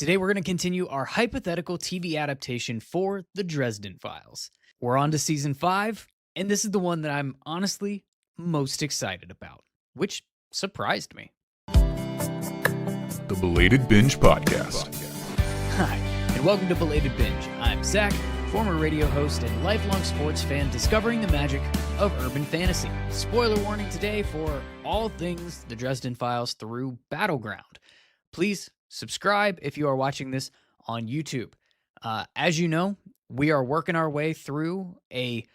Today, we're going to continue our hypothetical TV adaptation for the Dresden Files. We're on to season 5, and this is the one that I'm honestly most excited about, which surprised me. The Belated Binge Podcast. Hi, and welcome to Belated Binge. I'm Zach, former radio host and lifelong sports fan discovering the magic of urban fantasy. Spoiler warning today for all things the Dresden Files through Battleground. Please subscribe if you are watching this on YouTube. As you know, we are working our way through a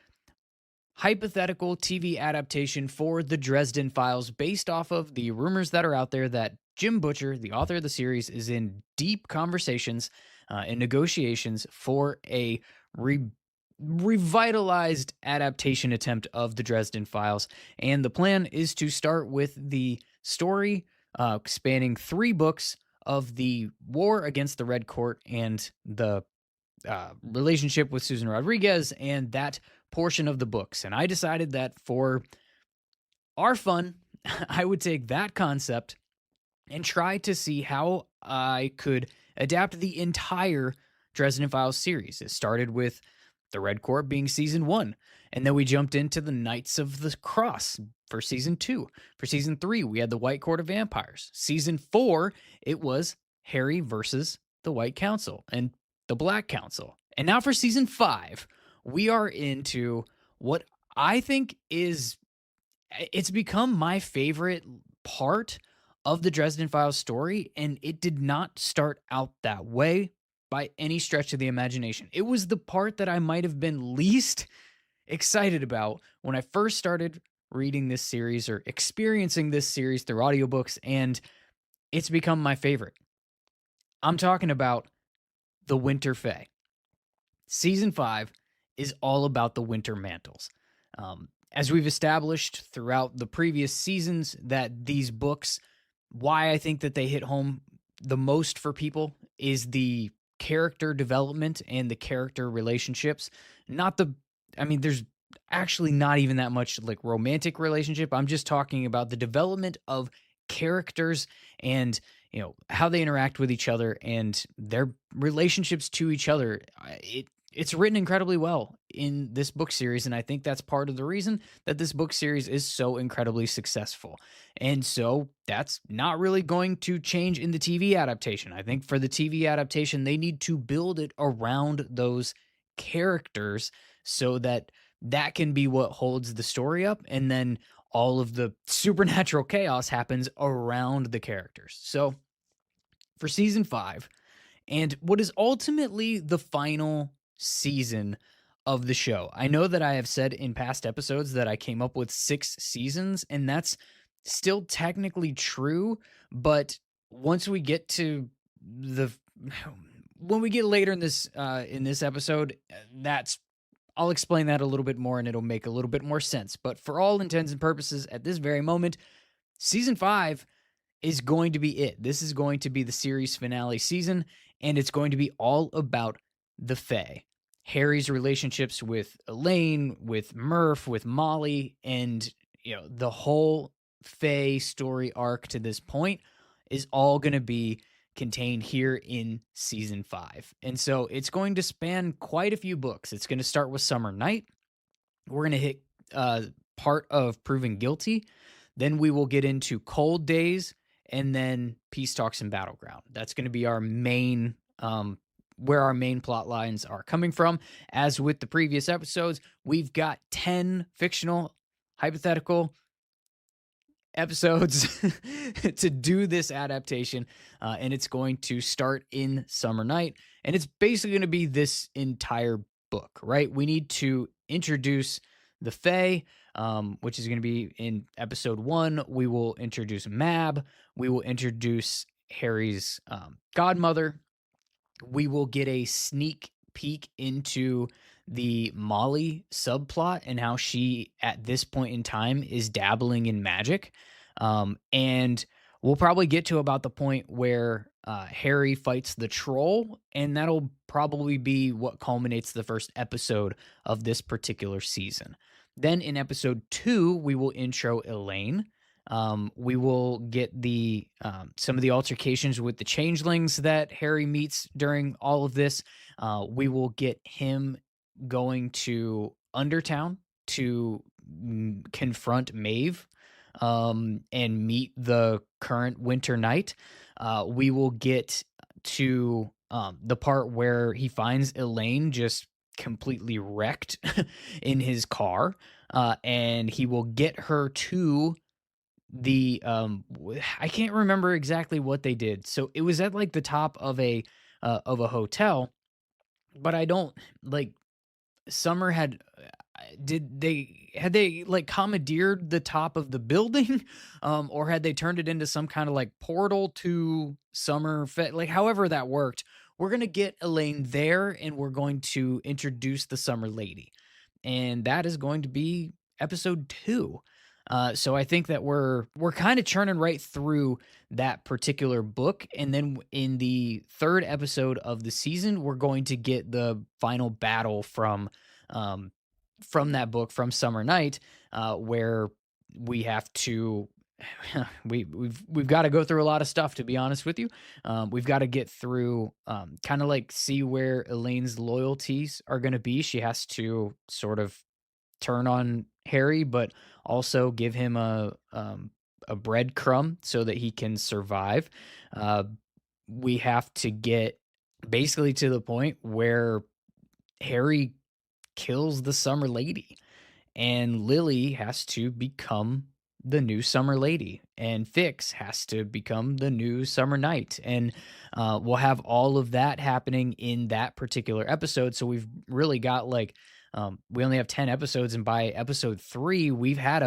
hypothetical TV adaptation for the Dresden Files based off of the rumors that are out there that Jim Butcher, the author of the series, is in deep conversations and negotiations for a revitalized adaptation attempt of the Dresden Files. And the plan is to start with the story spanning 3 books of the war against the Red Court and the relationship with Susan Rodriguez and that portion of the books. And I decided that for our fun, I would take that concept and try to see how I could adapt the entire Dresden Files series. It started with the Red Court being season 1, and then we jumped into the Knights of the Cross for season 2. For season 3, we had the White Court of Vampires. Season 4, it was Harry versus the White Council and the Black Council. And now for season 5, we are into what I think it's become my favorite part of the Dresden Files story, and it did not start out that way by any stretch of the imagination. It was the part that I might have been least excited about when I first started reading this series or experiencing this series through audiobooks, and it's become my favorite. I'm talking about the Winter Fae. Season 5 is all about the Winter Mantles. As we've established throughout the previous seasons, that these books, why I think that they hit home the most for people is the character development and the character relationships. There's actually not even that much like romantic relationship. I'm just talking about the development of characters and, how they interact with each other and their relationships to each other. It's written incredibly well in this book series, and I think that's part of the reason that this book series is so incredibly successful. And so that's not really going to change in the TV adaptation. I think for the TV adaptation, they need to build it around those characters so that can be what holds the story up, and then all of the supernatural chaos happens around the characters. So for season 5, and what is ultimately the final season of the show. I know that I have said in past episodes that I came up with 6 seasons, and that's still technically true, but once we get to when we get later in this episode, I'll explain that a little bit more and it'll make a little bit more sense. But for all intents and purposes at this very moment, season 5 is going to be it. This is going to be the series finale season, and it's going to be all about the Fae. Harry's relationships with Elaine, with Murph, with Mollie, and the whole Fae story arc to this point is all going to be contained here in season 5. And so it's going to span quite a few books. It's going to start with Summer Night. We're going to hit part of Proven Guilty. Then we will get into Cold Days, and then Peace Talks and Battleground. That's going to be our main where our main plot lines are coming from. As with the previous episodes, we've got 10 fictional, hypothetical episodes to do this adaptation, and it's going to start in Summer Night, and it's basically going to be this entire book, right? We need to introduce the Fae, which is going to be in episode 1. We will introduce Mab. We will introduce Harry's godmother. We will get a sneak peek into the Mollie subplot and how she, at this point in time, is dabbling in magic. And we'll probably get to about the point where Harry fights the troll, and that'll probably be what culminates the first episode of this particular season. Then in episode 2, we will intro Elaine. We will get the some of the altercations with the changelings that Harry meets during all of this. We will get him going to Undertown to confront Maeve and meet the current Winter Knight. We will get to the part where he finds Elaine just completely wrecked in his car, and he will get her to the I can't remember exactly what they did. So it was at like the top of a hotel, but I don't like Summer had did they had they like commandeered the top of the building or had they turned it into some kind of like portal to like however that worked. We're going to get Elaine there and we're going to introduce the Summer Lady. And that is going to be episode 2. So I think that we're kind of churning right through that particular book, and then in the third episode of the season, we're going to get the final battle um, from that book from Summer Night, where we have to we've got to go through a lot of stuff, to be honest with you. We've got to get through kind of like see where Elaine's loyalties are going to be. She has to sort of turn on Harry, but also give him a breadcrumb so that he can survive. Uh, we have to get basically to the point where Harry kills the Summer Lady, and Lily has to become the new Summer Lady, and Fix has to become the new Summer Knight, and we'll have all of that happening in that particular episode. So we've really got like we only have 10 episodes, and by episode 3, we've had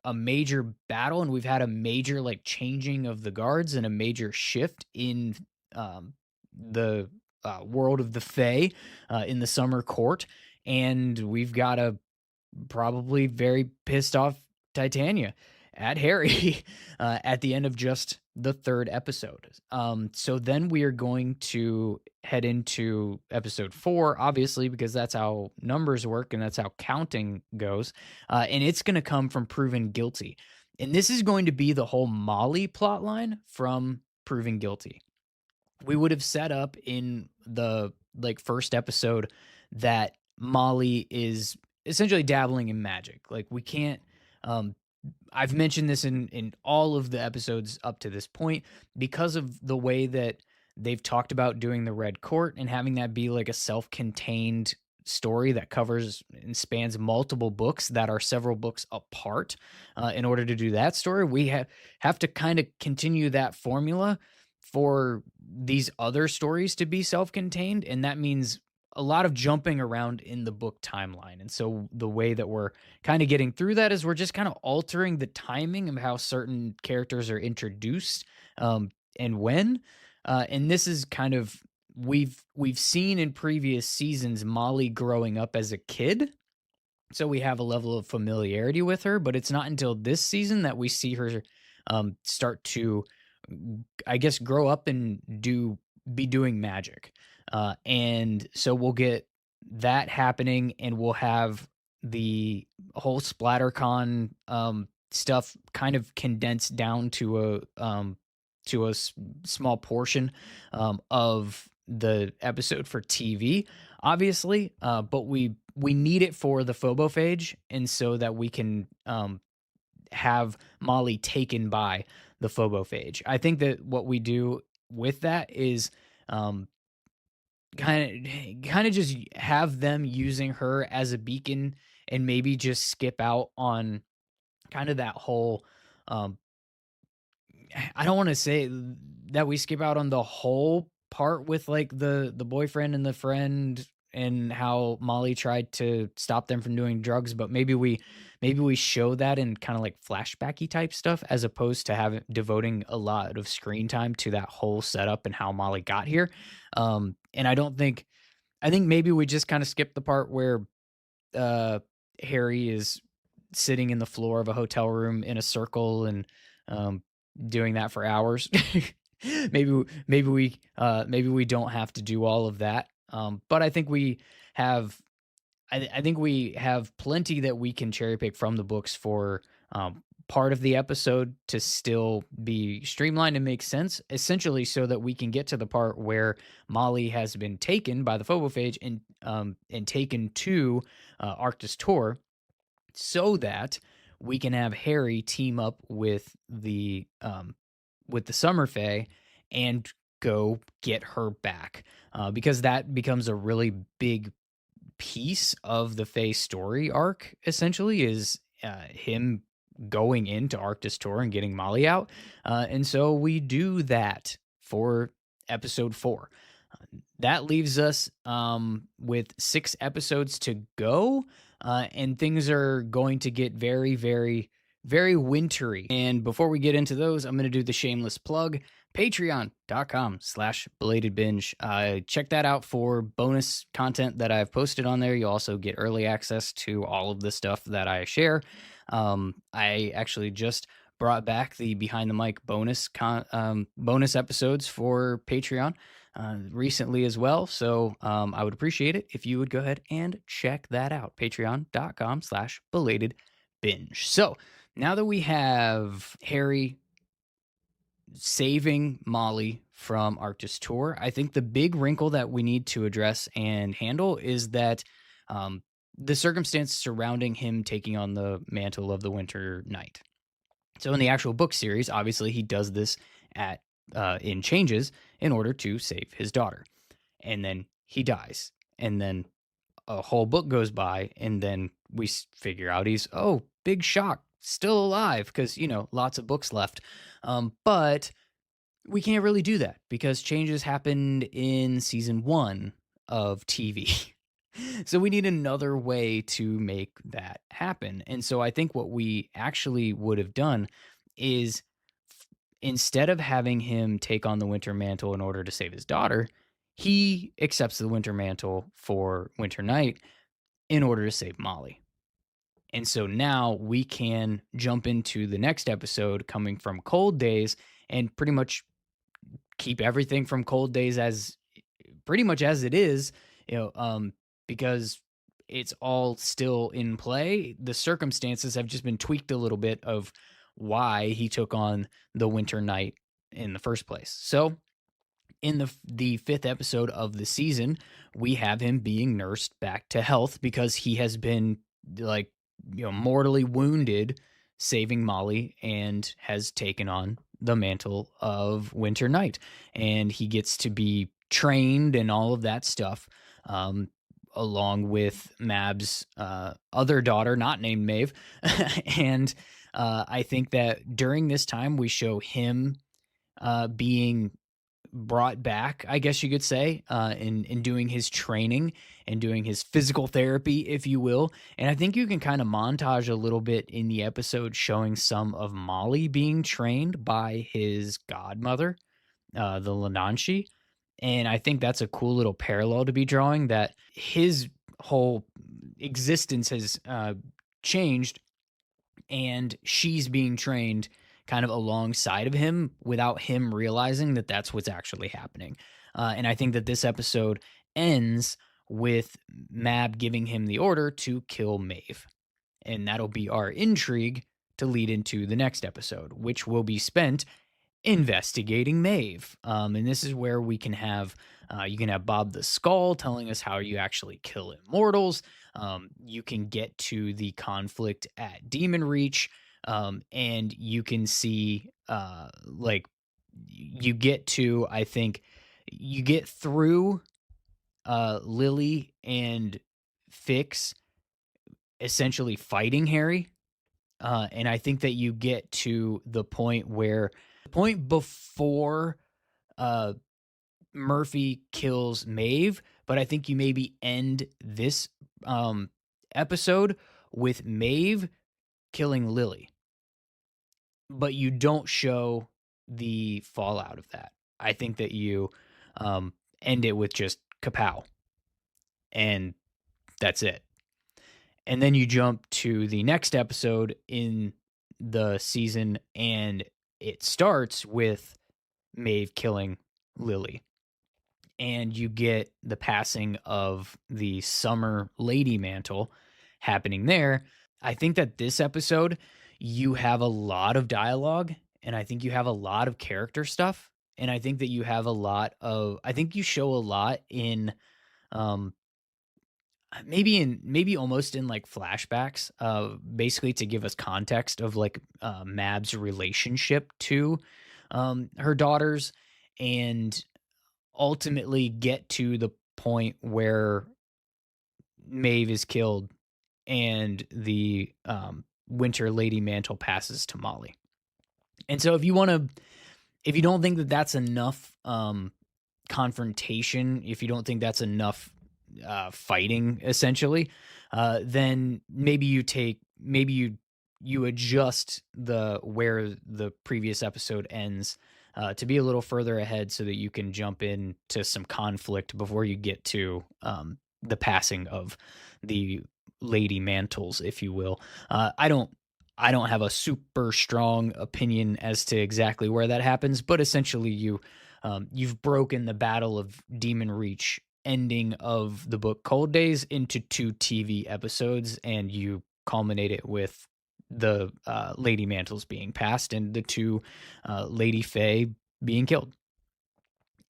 a major battle, and we've had a major like changing of the guards and a major shift in the world of the Fae in the Summer Court, and we've got a probably very pissed off Titania at Harry at the end of just the third episode. So then we are going to head into episode 4, obviously, because that's how numbers work and that's how counting goes. And it's going to come from Proven Guilty. And this is going to be the whole Mollie plotline from Proven Guilty. We would have set up in the like first episode that Mollie is essentially dabbling in magic. Like we can't um I've mentioned this in all of the episodes up to this point because of the way that they've talked about doing the Red Court and having that be like a self-contained story that covers and spans multiple books that are several books apart. In order to do that story, we have to kind of continue that formula for these other stories to be self-contained, and that means a lot of jumping around in the book timeline. And so the way that we're kind of getting through that is we're just kind of altering the timing of how certain characters are introduced and when. And this is kind of we've seen in previous seasons Mollie growing up as a kid. So we have a level of familiarity with her, but it's not until this season that we see her start to I guess grow up and be doing magic. And so we'll get that happening, and we'll have the whole SplatterCon stuff kind of condensed down to a small portion of the episode for TV, obviously. But we need it for the phobophage, and so that we can have Mollie taken by the phobophage. I think that what we do with that is um, kind of just have them using her as a beacon and maybe just skip out on kind of that whole um, I don't want to say that we skip out on the whole part with like the boyfriend and the friend and how Mollie tried to stop them from doing drugs, but maybe we show that in kind of like flashbacky type stuff as opposed to having devoting a lot of screen time to that whole setup and how Mollie got here. And I think maybe we just kind of skip the part where uh Harry is sitting in the floor of a hotel room in a circle and um doing that for hours. Maybe we don't have to do all of that. But I think we have I think we have plenty that we can cherry pick from the books for part of the episode to still be streamlined and make sense, essentially, so that we can get to the part where Mollie has been taken by the phobophage and taken to Arctis Tor, so that we can have Harry team up with the Summer Fae and go get her back, because that becomes a really big piece of the Fae story arc. Essentially, is him going into Arctis Tor and getting Molly out, and so we do that for episode 4. That leaves us with 6 episodes to go, and things are going to get very, very, very wintry. And before we get into those, I'm going to do the shameless plug. Patreon.com/belated binge. Check that out for bonus content that I've posted on there. You also get early access to all of the stuff that I share. I actually just brought back the behind the mic bonus episodes for Patreon recently as well. So I would appreciate it if you would go ahead and check that out. Patreon.com/belated binge. So now that we have Harry saving Molly from Arctis Tor, I think the big wrinkle that we need to address and handle is that the circumstances surrounding him taking on the mantle of the Winter Knight. So in the actual book series, obviously he does this in changes in order to save his daughter, and then he dies, and then a whole book goes by, and then we figure out he's, oh, big shock, still alive, because lots of books left. But we can't really do that because changes happened in season 1 of TV. So we need another way to make that happen. And so I think what we actually would have done is, instead of having him take on the Winter Mantle in order to save his daughter, he accepts the Winter Mantle for Winter Knight in order to save Molly. And so now we can jump into the next episode coming from Cold Days and pretty much keep everything from Cold Days as pretty much as it is, because it's all still in play. The circumstances have just been tweaked a little bit of why he took on the Winter Knight in the first place. So in the 5th episode of the season, we have him being nursed back to health because he has been mortally wounded saving Molly and has taken on the mantle of Winter Knight, and he gets to be trained and all of that stuff, along with Mab's other daughter, not named Maeve. And I think that during this time we show him being brought back, I guess you could say, in doing his training and doing his physical therapy, if you will. And I think you can kind of montage a little bit in the episode showing some of Molly being trained by his godmother, the Lananshi. And I think that's a cool little parallel to be drawing, that his whole existence has changed, and she's being trained kind of alongside of him without him realizing that that's what's actually happening. And I think that this episode ends with Mab giving him the order to kill Maeve. And that'll be our intrigue to lead into the next episode, which will be spent investigating Maeve. And this is where we can have, you can have Bob the Skull telling us how you actually kill immortals. You can get to the conflict at Demon Reach. And you can see, you get to, I think, you get through Lily and Fix essentially fighting Harry. And I think that you get to the point before Murphy kills Maeve, but I think you maybe end this episode with Maeve killing Lily, but you don't show the fallout of that. I think that you end it with just kapow, and that's it. And then you jump to the next episode in the season, and it starts with Maeve killing Lily. And you get the passing of the Summer Lady Mantle happening there. I think that this episode, you have a lot of dialogue, and I think you have a lot of character stuff, and I think that you have a lot of I think you show a lot in, um, maybe almost in, like, flashbacks, basically to give us context of, like, Mab's relationship to, her daughters, and ultimately get to the point where Maeve is killed and the, Winter Lady mantle passes to Mollie. And so if you don't think that that's enough, confrontation, if you don't think that's enough, fighting essentially, then maybe you adjust the where the previous episode ends, to be a little further ahead so that you can jump in to some conflict before you get to, the passing of the lady mantles, if you will. I don't have a super strong opinion as to exactly where that happens, but essentially you've broken the Battle of Demon Reach ending of the book Cold Days into 2 TV episodes, and you culminate it with the, Lady Mantles being passed and the 2, Lady Fae being killed.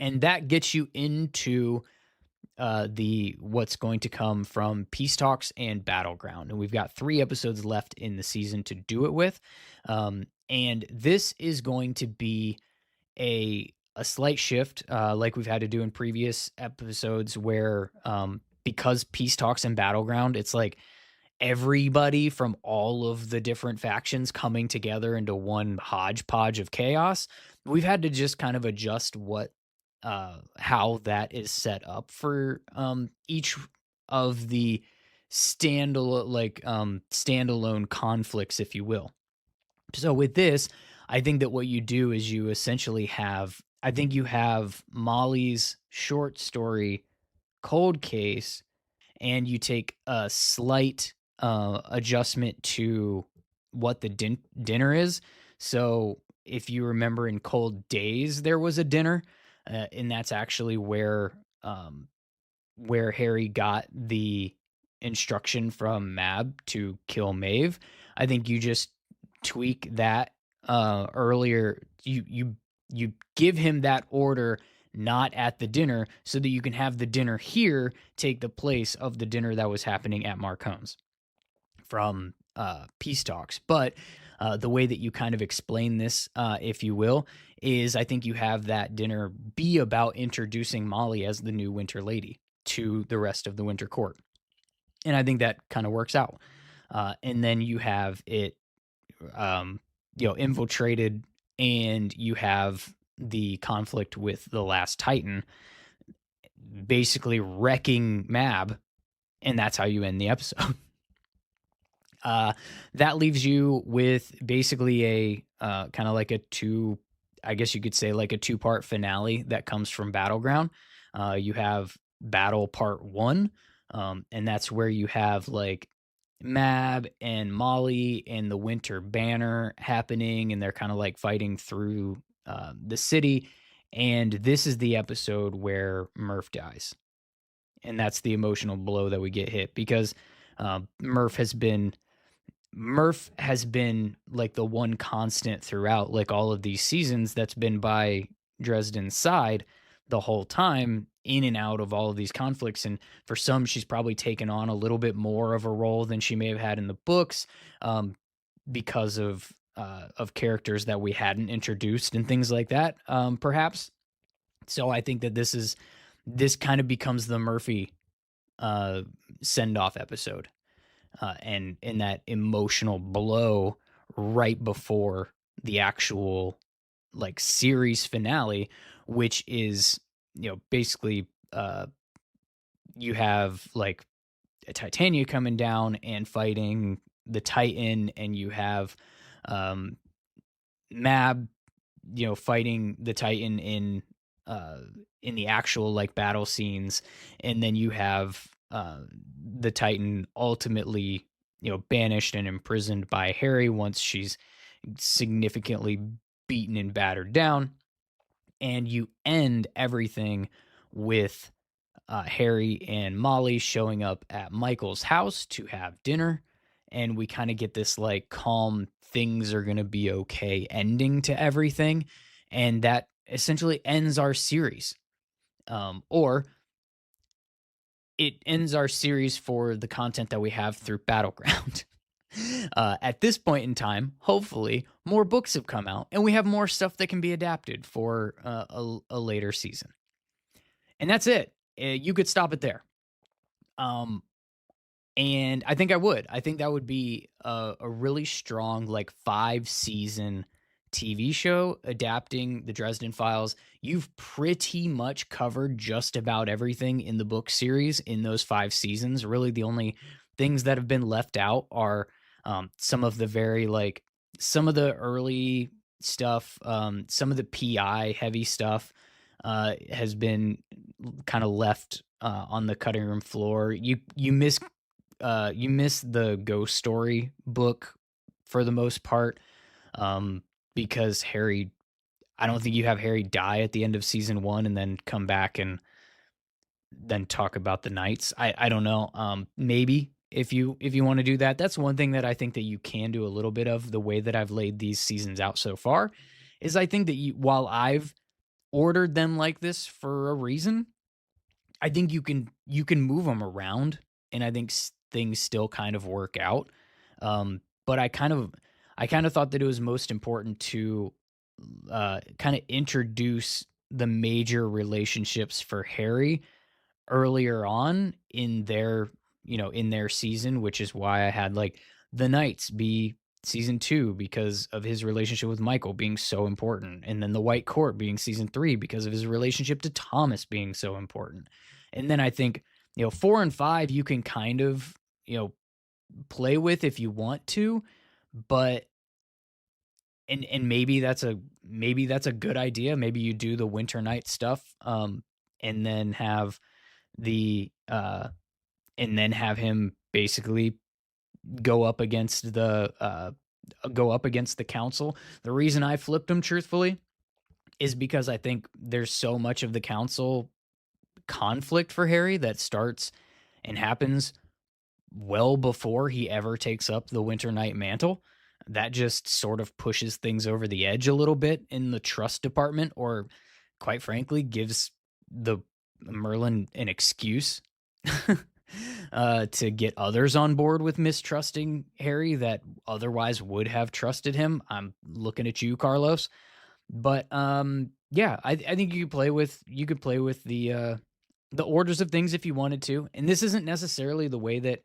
And that gets you into, the what's going to come from Peace Talks and Battleground, and we've got 3 episodes left in the season to do it with, and this is going to be a slight shift, like we've had to do in previous episodes where, because Peace Talks and Battleground, it's like everybody from all of the different factions coming together into one hodgepodge of chaos. We've had to just kind of adjust what how that is set up for each of the standalone conflicts, if you will. So with this, I think that what you do is you essentially have I think you have Molly's short story Cold Case, and you take a slight, adjustment to what the dinner is. So, if you remember in Cold Days, there was a dinner, and that's actually where Harry got the instruction from Mab to kill Maeve. I think you just tweak that, earlier. You give him that order not at the dinner so that you can have the dinner here take the place of the dinner that was happening at Marcone's from, Peace Talks. But, the way that you kind of explain this, if you will, is I think you have that dinner be about introducing Molly as the new Winter Lady to the rest of the Winter Court, and I think that kinda works out. And then you have it, um, infiltrated, and you have the conflict with the last Titan basically wrecking Mab, and that's how you end the episode. That leaves you with basically a, kinda like a 2 I guess you could say like a two-part finale that comes from Battleground. You have Battle Part 1, and that's where you have, like, Mab and Molly and the Winter Banner happening, and they're kinda, like, fighting through, the city, and this is the episode where Murph dies, and that's the emotional blow that we get hit because, Murph has been like the one constant throughout like all of these seasons that's been by Dresden's side the whole time in and out of all of these conflicts. And for some, she's probably taken on a little bit more of a role than she may have had in the books, because of characters that we hadn't introduced and things like that, perhaps. So I think that this kind of becomes the Murphy uh, send off episode, and in that emotional blow right before the actual like series finale, which is basically you have like a Titania coming down and fighting the Titan, and you have um, Mab, fighting the Titan uh in the actual like battle scenes, and then you have the Titan ultimately, banished and imprisoned by Harry once she's significantly beaten and battered down, and you end everything with Harry and Molly showing up at Michael's house to have dinner, and we kind of get this like calm, things are going to be okay ending to everything. And that essentially ends our series. Or it ends our series for the content that we have through Battleground. At this point in time, hopefully, more books have come out and we have more stuff that can be adapted for a later season. And that's it. You could stop it there. Um, and I think I would. I think that would be a really strong, like 5 season TV show adapting the Dresden Files. You've pretty much covered just about everything in the book series in those 5 seasons. Really, the only things that have been left out are some of the very, like, some of the early stuff, some of the PI heavy stuff has been kind of left on the cutting room floor. You miss the ghost story book for the most part, because Harry, I don't think you have Harry die at the end of season 1 and then come back and then talk about the knights. I don't know. Maybe if you wanna do that, that's one thing that I think that you can do a little bit of the way that I've laid these seasons out so far, is I think that while I've ordered them like this for a reason, I think you can move them around, and I think things still kind of work out. But I kind of thought that it was most important to kind of introduce the major relationships for Harry earlier on in their season, which is why I had like the Knights be season 2 because of his relationship with Michael being so important, and then the White Court being season 3 because of his relationship to Thomas being so important. And then I think, 4 and 5 you can kind of, play with if you want to, but and maybe that's a good idea. Maybe you do the Winter Night stuff, and then have the and then have him basically go up against the council. The reason I flipped him, truthfully, is because I think there's so much of the council conflict for Harry that starts and happens well before he ever takes up the Winter Night mantle. That just sort of pushes things over the edge a little bit in the trust department, or quite frankly, gives the Merlin an excuse to get others on board with mistrusting Harry that otherwise would have trusted him. I'm looking at you, Carlos. But yeah, I think you could play with the orders of things if you wanted to. And this isn't necessarily the way that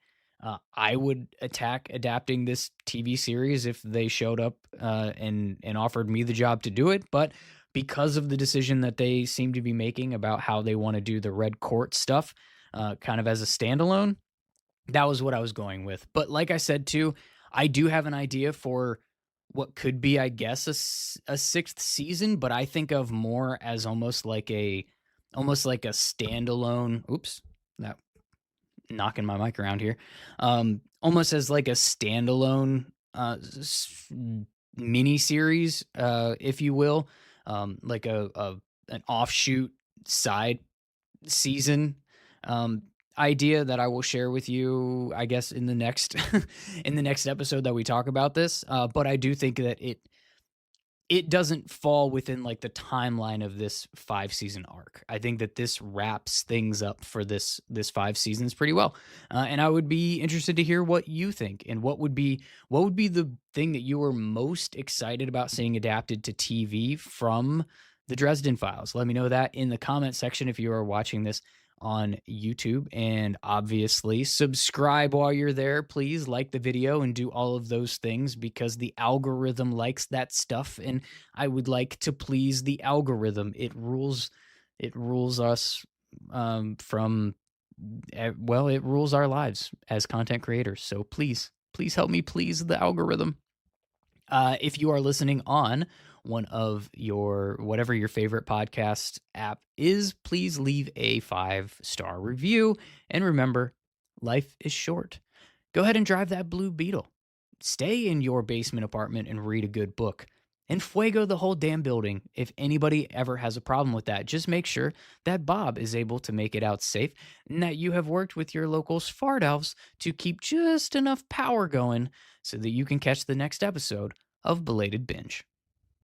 I would attack adapting this TV series if they showed up and offered me the job to do it. But because of the decision that they seem to be making about how they want to do the Red Court stuff, kind of as a standalone, that was what I was going with. But like I said too, I do have an idea for what could be, I guess, a 6th season, but I think of more as almost like a standalone. Oops, that knocking my mic around here. Almost as like a standalone mini series, if you will, like an offshoot side season idea that I will share with you, I guess, in the next in the next episode that we talk about this. But I do think that it doesn't fall within like the timeline of this 5 season arc. I think that this wraps things up for this 5 seasons pretty well. And I would be interested to hear what you think, and what would be the thing that you were most excited about seeing adapted to TV from the Dresden Files. Let me know that in the comment section if you are watching this on YouTube, and obviously subscribe while you're there. Please like the video and do all of those things because the algorithm likes that stuff, and I would like to please the algorithm. It rules us from well, it rules our lives as content creators. So please help me please the algorithm. If you are listening on one of your whatever your favorite podcast app is, please leave a 5-star review. And remember, life is short. Go ahead and drive that Blue Beetle. Stay in your basement apartment and read a good book. and fuego the whole damn building if anybody ever has a problem with that. Just make sure that Bob is able to make it out safe and that you have worked with your local fart elves to keep just enough power going so that you can catch the next episode of Belated Binge.